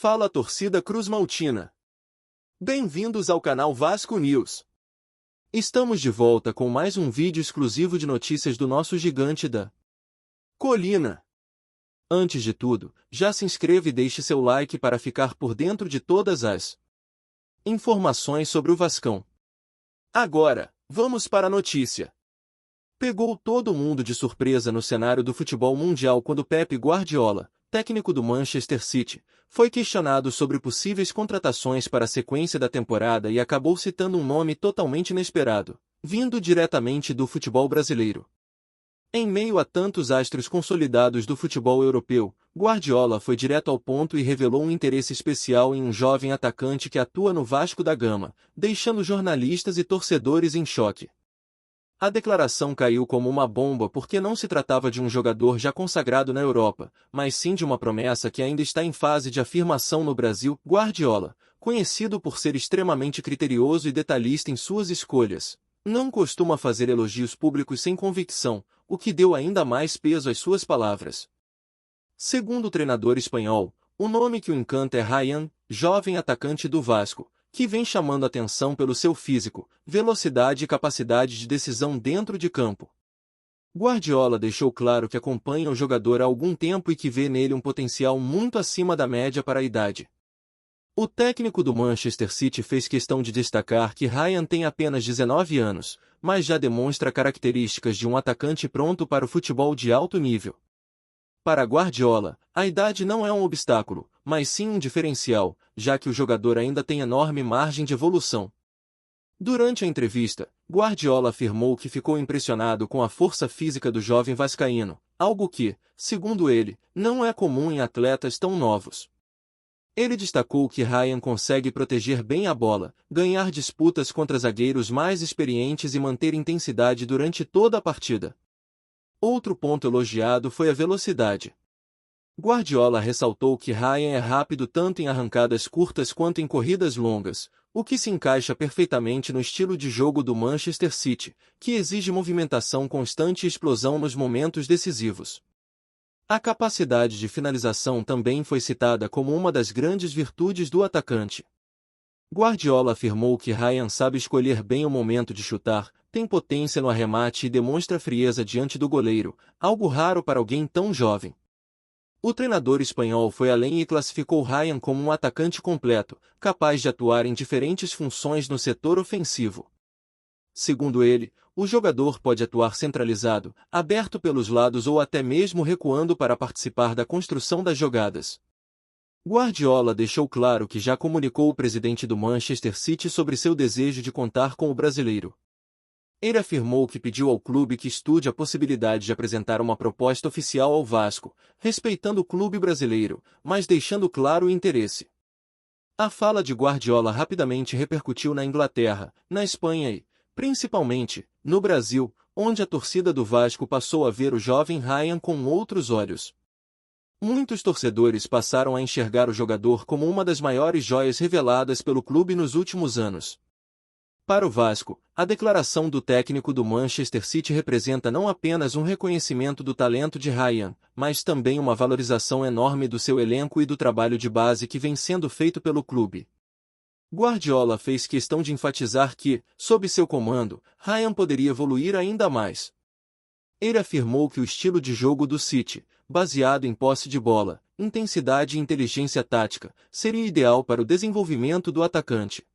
Fala torcida cruzmaltina! Bem-vindos ao canal Vasco News. Estamos de volta com mais um vídeo exclusivo de notícias do nosso gigante da colina. Antes de tudo, já se inscreva e deixe seu like para ficar por dentro de todas as informações sobre o Vascão. Agora, vamos para a notícia. Pegou todo mundo de surpresa no cenário do futebol mundial quando Pep Guardiola, técnico do Manchester City, foi questionado sobre possíveis contratações para a sequência da temporada e acabou citando um nome totalmente inesperado, vindo diretamente do futebol brasileiro. Em meio a tantos astros consolidados do futebol europeu, Guardiola foi direto ao ponto e revelou um interesse especial em um jovem atacante que atua no Vasco da Gama, deixando jornalistas e torcedores em choque. A declaração caiu como uma bomba porque não se tratava de um jogador já consagrado na Europa, mas sim de uma promessa que ainda está em fase de afirmação no Brasil. Guardiola, conhecido por ser extremamente criterioso e detalhista em suas escolhas, não costuma fazer elogios públicos sem convicção, o que deu ainda mais peso às suas palavras. Segundo o treinador espanhol, o nome que o encanta é Ryan, jovem atacante do Vasco, que vem chamando atenção pelo seu físico, velocidade e capacidade de decisão dentro de campo. Guardiola deixou claro que acompanha o jogador há algum tempo e que vê nele um potencial muito acima da média para a idade. O técnico do Manchester City fez questão de destacar que Ryan tem apenas 19 anos, mas já demonstra características de um atacante pronto para o futebol de alto nível. Para Guardiola, a idade não é um obstáculo, mas sim um diferencial, já que o jogador ainda tem enorme margem de evolução. Durante a entrevista, Guardiola afirmou que ficou impressionado com a força física do jovem vascaíno, algo que, segundo ele, não é comum em atletas tão novos. Ele destacou que Ryan consegue proteger bem a bola, ganhar disputas contra zagueiros mais experientes e manter intensidade durante toda a partida. Outro ponto elogiado foi a velocidade. Guardiola ressaltou que Ryan é rápido tanto em arrancadas curtas quanto em corridas longas, o que se encaixa perfeitamente no estilo de jogo do Manchester City, que exige movimentação constante e explosão nos momentos decisivos. A capacidade de finalização também foi citada como uma das grandes virtudes do atacante. Guardiola afirmou que Ryan sabe escolher bem o momento de chutar, tem potência no arremate e demonstra frieza diante do goleiro, algo raro para alguém tão jovem. O treinador espanhol foi além e classificou Ryan como um atacante completo, capaz de atuar em diferentes funções no setor ofensivo. Segundo ele, o jogador pode atuar centralizado, aberto pelos lados ou até mesmo recuando para participar da construção das jogadas. Guardiola deixou claro que já comunicou o presidente do Manchester City sobre seu desejo de contar com o brasileiro. Ele afirmou que pediu ao clube que estude a possibilidade de apresentar uma proposta oficial ao Vasco, respeitando o clube brasileiro, mas deixando claro o interesse. A fala de Guardiola rapidamente repercutiu na Inglaterra, na Espanha e, principalmente, no Brasil, onde a torcida do Vasco passou a ver o jovem Ryan com outros olhos. Muitos torcedores passaram a enxergar o jogador como uma das maiores joias reveladas pelo clube nos últimos anos. Para o Vasco, a declaração do técnico do Manchester City representa não apenas um reconhecimento do talento de Ryan, mas também uma valorização enorme do seu elenco e do trabalho de base que vem sendo feito pelo clube. Guardiola fez questão de enfatizar que, sob seu comando, Ryan poderia evoluir ainda mais. Ele afirmou que o estilo de jogo do City, baseado em posse de bola, intensidade e inteligência tática, seria ideal para o desenvolvimento do atacante.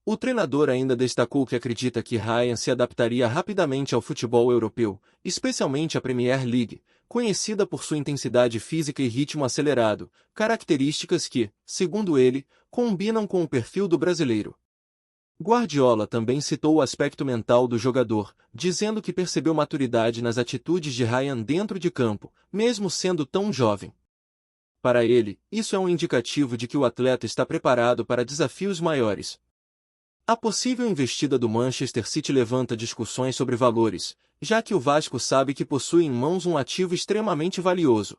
O treinador ainda destacou que acredita que Ryan se adaptaria rapidamente ao futebol europeu, especialmente à Premier League, conhecida por sua intensidade física e ritmo acelerado, características que, segundo ele, combinam com o perfil do brasileiro. Guardiola também citou o aspecto mental do jogador, dizendo que percebeu maturidade nas atitudes de Ryan dentro de campo, mesmo sendo tão jovem. Para ele, isso é um indicativo de que o atleta está preparado para desafios maiores. A possível investida do Manchester City levanta discussões sobre valores, já que o Vasco sabe que possui em mãos um ativo extremamente valioso.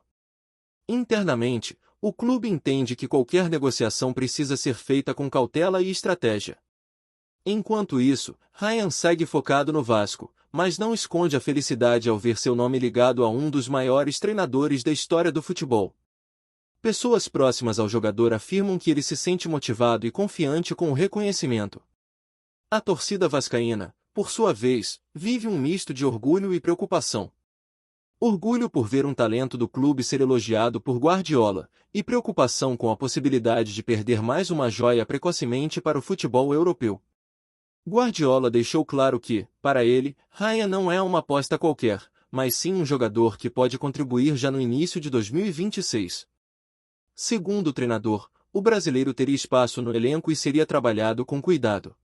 Internamente, o clube entende que qualquer negociação precisa ser feita com cautela e estratégia. Enquanto isso, Ryan segue focado no Vasco, mas não esconde a felicidade ao ver seu nome ligado a um dos maiores treinadores da história do futebol. Pessoas próximas ao jogador afirmam que ele se sente motivado e confiante com o reconhecimento. A torcida vascaína, por sua vez, vive um misto de orgulho e preocupação. Orgulho por ver um talento do clube ser elogiado por Guardiola, e preocupação com a possibilidade de perder mais uma joia precocemente para o futebol europeu. Guardiola deixou claro que, para ele, Ryan não é uma aposta qualquer, mas sim um jogador que pode contribuir já no início de 2026. Segundo o treinador, o brasileiro teria espaço no elenco e seria trabalhado com cuidado.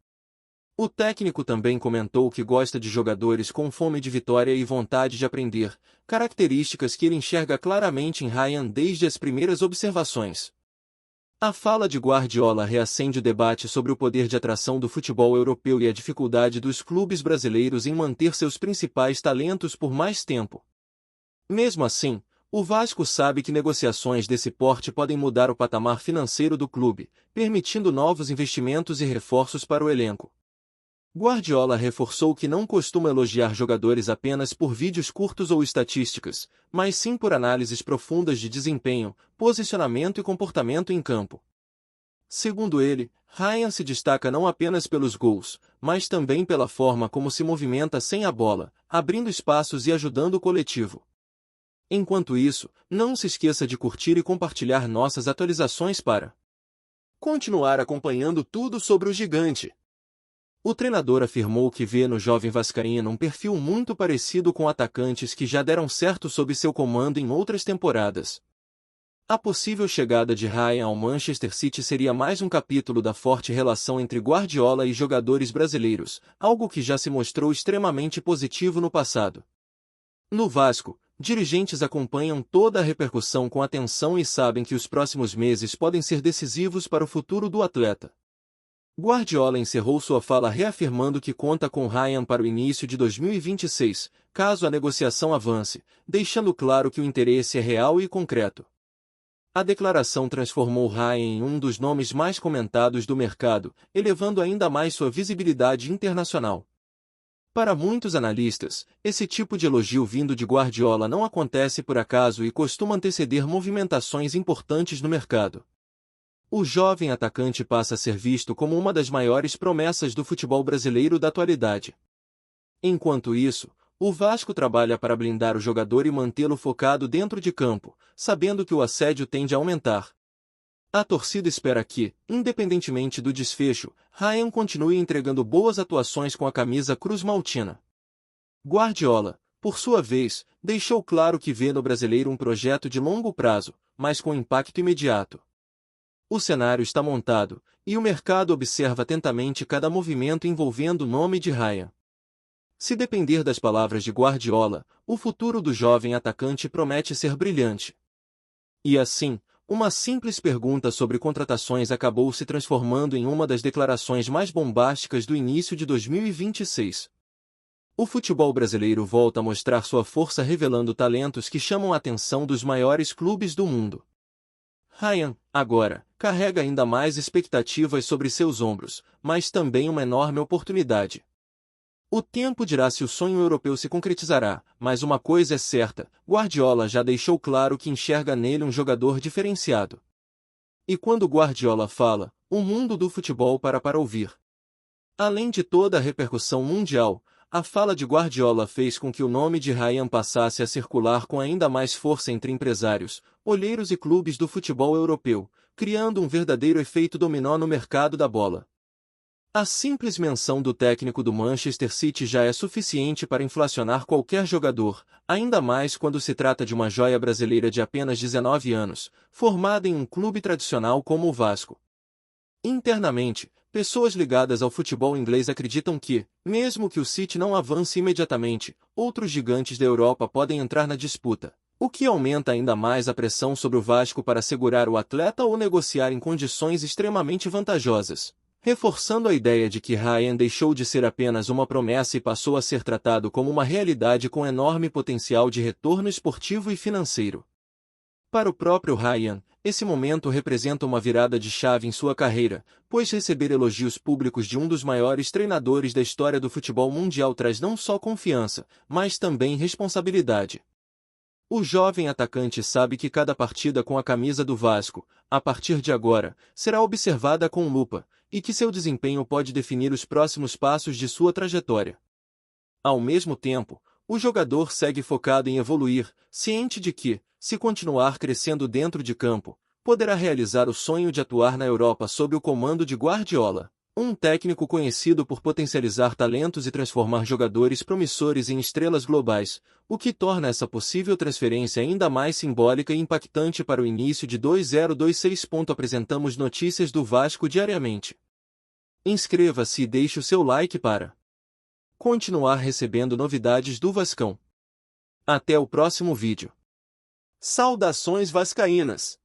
O técnico também comentou que gosta de jogadores com fome de vitória e vontade de aprender, características que ele enxerga claramente em Ryan desde as primeiras observações. A fala de Guardiola reacende o debate sobre o poder de atração do futebol europeu e a dificuldade dos clubes brasileiros em manter seus principais talentos por mais tempo. Mesmo assim, o Vasco sabe que negociações desse porte podem mudar o patamar financeiro do clube, permitindo novos investimentos e reforços para o elenco. Guardiola reforçou que não costuma elogiar jogadores apenas por vídeos curtos ou estatísticas, mas sim por análises profundas de desempenho, posicionamento e comportamento em campo. Segundo ele, Ryan se destaca não apenas pelos gols, mas também pela forma como se movimenta sem a bola, abrindo espaços e ajudando o coletivo. Enquanto isso, não se esqueça de curtir e compartilhar nossas atualizações para continuar acompanhando tudo sobre o gigante. O treinador afirmou que vê no jovem vascaíno um perfil muito parecido com atacantes que já deram certo sob seu comando em outras temporadas. A possível chegada de Ryan ao Manchester City seria mais um capítulo da forte relação entre Guardiola e jogadores brasileiros, algo que já se mostrou extremamente positivo no passado. No Vasco, dirigentes acompanham toda a repercussão com atenção e sabem que os próximos meses podem ser decisivos para o futuro do atleta. Guardiola encerrou sua fala reafirmando que conta com Ryan para o início de 2026, caso a negociação avance, deixando claro que o interesse é real e concreto. A declaração transformou Ryan em um dos nomes mais comentados do mercado, elevando ainda mais sua visibilidade internacional. Para muitos analistas, esse tipo de elogio vindo de Guardiola não acontece por acaso e costuma anteceder movimentações importantes no mercado. O jovem atacante passa a ser visto como uma das maiores promessas do futebol brasileiro da atualidade. Enquanto isso, o Vasco trabalha para blindar o jogador e mantê-lo focado dentro de campo, sabendo que o assédio tende a aumentar. A torcida espera que, independentemente do desfecho, Ryan continue entregando boas atuações com a camisa cruz-maltina. Guardiola, por sua vez, deixou claro que vê no brasileiro um projeto de longo prazo, mas com impacto imediato. O cenário está montado, e o mercado observa atentamente cada movimento envolvendo o nome de Ryan. Se depender das palavras de Guardiola, o futuro do jovem atacante promete ser brilhante. E assim, uma simples pergunta sobre contratações acabou se transformando em uma das declarações mais bombásticas do início de 2026. O futebol brasileiro volta a mostrar sua força revelando talentos que chamam a atenção dos maiores clubes do mundo. Ryan, agora, carrega ainda mais expectativas sobre seus ombros, mas também uma enorme oportunidade. O tempo dirá se o sonho europeu se concretizará, mas uma coisa é certa, Guardiola já deixou claro que enxerga nele um jogador diferenciado. E quando Guardiola fala, o mundo do futebol para ouvir. Além de toda a repercussão mundial, a fala de Guardiola fez com que o nome de Ryan passasse a circular com ainda mais força entre empresários, olheiros e clubes do futebol europeu, criando um verdadeiro efeito dominó no mercado da bola. A simples menção do técnico do Manchester City já é suficiente para inflacionar qualquer jogador, ainda mais quando se trata de uma joia brasileira de apenas 19 anos, formada em um clube tradicional como o Vasco. Internamente, pessoas ligadas ao futebol inglês acreditam que, mesmo que o City não avance imediatamente, outros gigantes da Europa podem entrar na disputa, o que aumenta ainda mais a pressão sobre o Vasco para segurar o atleta ou negociar em condições extremamente vantajosas, reforçando a ideia de que Ryan deixou de ser apenas uma promessa e passou a ser tratado como uma realidade com enorme potencial de retorno esportivo e financeiro. Para o próprio Ryan, esse momento representa uma virada de chave em sua carreira, pois receber elogios públicos de um dos maiores treinadores da história do futebol mundial traz não só confiança, mas também responsabilidade. O jovem atacante sabe que cada partida com a camisa do Vasco, a partir de agora, será observada com lupa, e que seu desempenho pode definir os próximos passos de sua trajetória. Ao mesmo tempo, o jogador segue focado em evoluir, ciente de que, se continuar crescendo dentro de campo, poderá realizar o sonho de atuar na Europa sob o comando de Guardiola, um técnico conhecido por potencializar talentos e transformar jogadores promissores em estrelas globais, o que torna essa possível transferência ainda mais simbólica e impactante para o início de 2026. Apresentamos notícias do Vasco diariamente. Inscreva-se e deixe o seu like para continuar recebendo novidades do Vascão. Até o próximo vídeo. Saudações vascaínas!